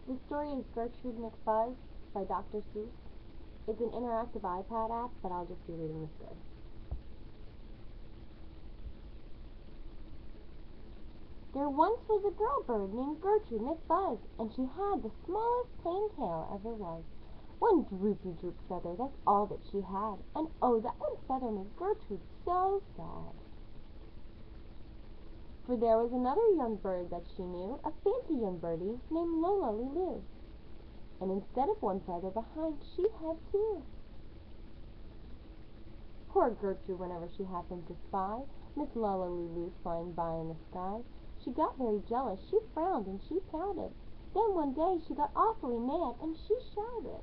The story is Gertrude McFuzz by Dr. Seuss. It's an interactive iPad app, but I'll just be reading the story. There once was a girl bird named Gertrude McFuzz, and she had the smallest plain tail ever was. One droopy droop feather, that's all that she had, and oh, that one feather made Gertrude so sad. For there was another young bird that she knew, a fancy young birdie named Lola Lulu. And instead of one feather behind, she had two. Poor Gertrude, whenever she happened to spy Miss Lola Lulu flying by in the sky, she got very jealous, she frowned and she pouted. Then one day she got awfully mad and she shouted,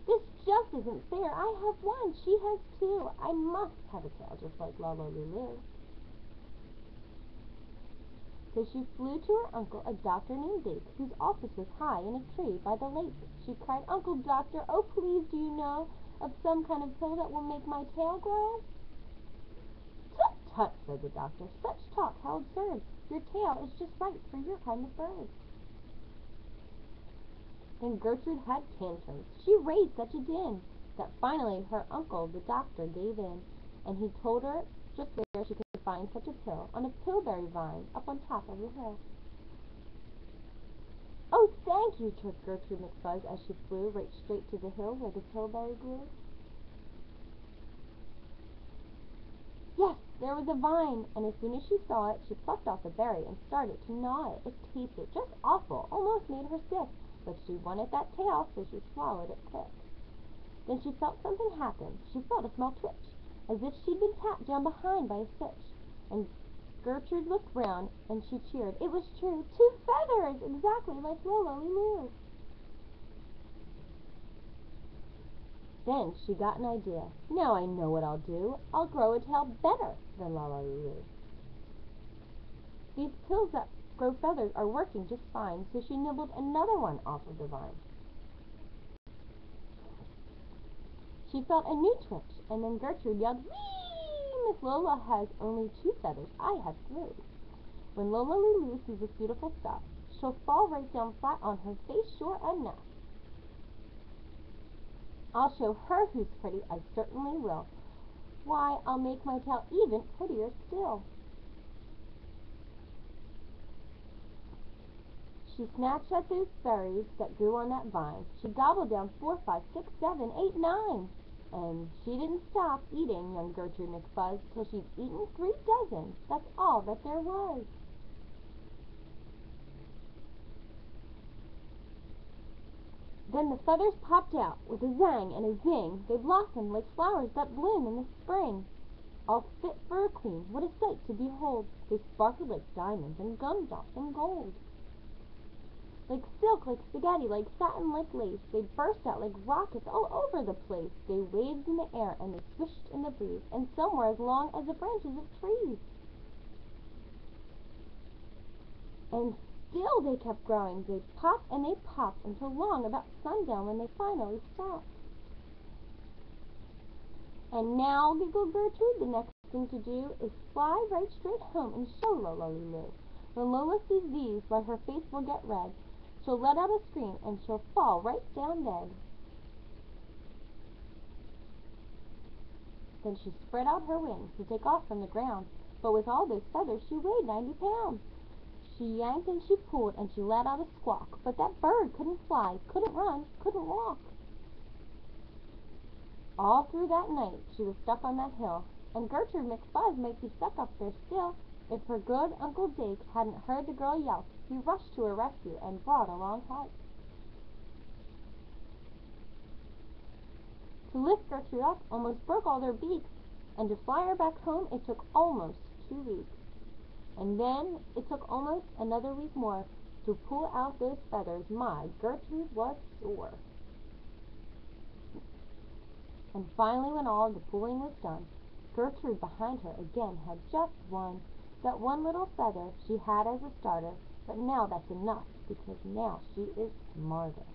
"This just isn't fair, I have one, she has two. I must have a tail just like Lola Lulu." So she flew to her uncle, a doctor named Dake, whose office was high in a tree by the lake. She cried, "Uncle Doctor, oh please, do you know of some kind of pill that will make my tail grow?" "Tut, tut," said the doctor, "such talk, how absurd! Your tail is just right for your kind of bird." Then Gertrude had tantrums. She raised such a din that finally her uncle, the doctor, gave in, and he told her just where she could find such a pill, on a pillberry vine up on top of the hill. "Oh, thank you," chirped Gertrude McFuzz as she flew right straight to the hill where the pillberry grew. Yes, there was a vine, and as soon as she saw it, she plucked off a berry and started to gnaw it. It tasted just awful, almost made her sick, but she wanted that tail, so she swallowed it quick. Then she felt something happen. She felt a small twitch, as if she'd been tapped down behind by a switch. And Gertrude looked round, and she cheered. It was true, 2 feathers, exactly like Lola Lulu. Then she got an idea. "Now I know what I'll do. I'll grow a tail better than Lola Lulu. These pills that grow feathers are working just fine," so she nibbled another one off of the vine. She felt a new twitch, and then Gertrude yelled, "Whee! Miss Lola has only 2 feathers. I have 3. When Lola Lulu sees this beautiful stuff, she'll fall right down flat on her face, sure enough. I'll show her who's pretty, I certainly will. Why, I'll make my tail even prettier still." She snatched at those berries that grew on that vine. She gobbled down 4, 5, 6, 7, 8, 9. And she didn't stop eating, young Gertrude McFuzz, till she'd eaten 3 dozen. That's all that there was. Then the feathers popped out with a zang and a zing. They blossomed like flowers that bloom in the spring, all fit for a queen. What a sight to behold! They sparkled like diamonds and gumdrops and gold. Like silk, like spaghetti, like satin, like lace, they burst out like rockets all over the place. They waved in the air and they swished in the breeze, and some were as long as the branches of trees. And still they kept growing. They popped and they popped until long about sundown, when they finally stopped. "And now," giggled Gertrude, "the next thing to do is fly right straight home and show Lola Lulu. When Lola sees these, why, her face will get red. She'll let out a scream and she'll fall right down dead." Then she spread out her wings to take off from the ground, but with all those feathers she weighed 90 pounds. She yanked and she pulled and she let out a squawk, but that bird couldn't fly, couldn't run, couldn't walk. All through that night she was stuck on that hill, and Gertrude McFuzz might be stuck up there still if her good Uncle Dake hadn't heard the girl yelp. He rushed to her rescue and brought along help. To lift Gertrude up almost broke all their beaks, and to fly her back home it took almost 2 weeks. And then it took almost another week more to pull out those feathers. My, Gertrude was sore. And finally, when all the pulling was done, Gertrude behind her again had just one. That one little feather she had as a starter, but now that's enough, because now she is smarter.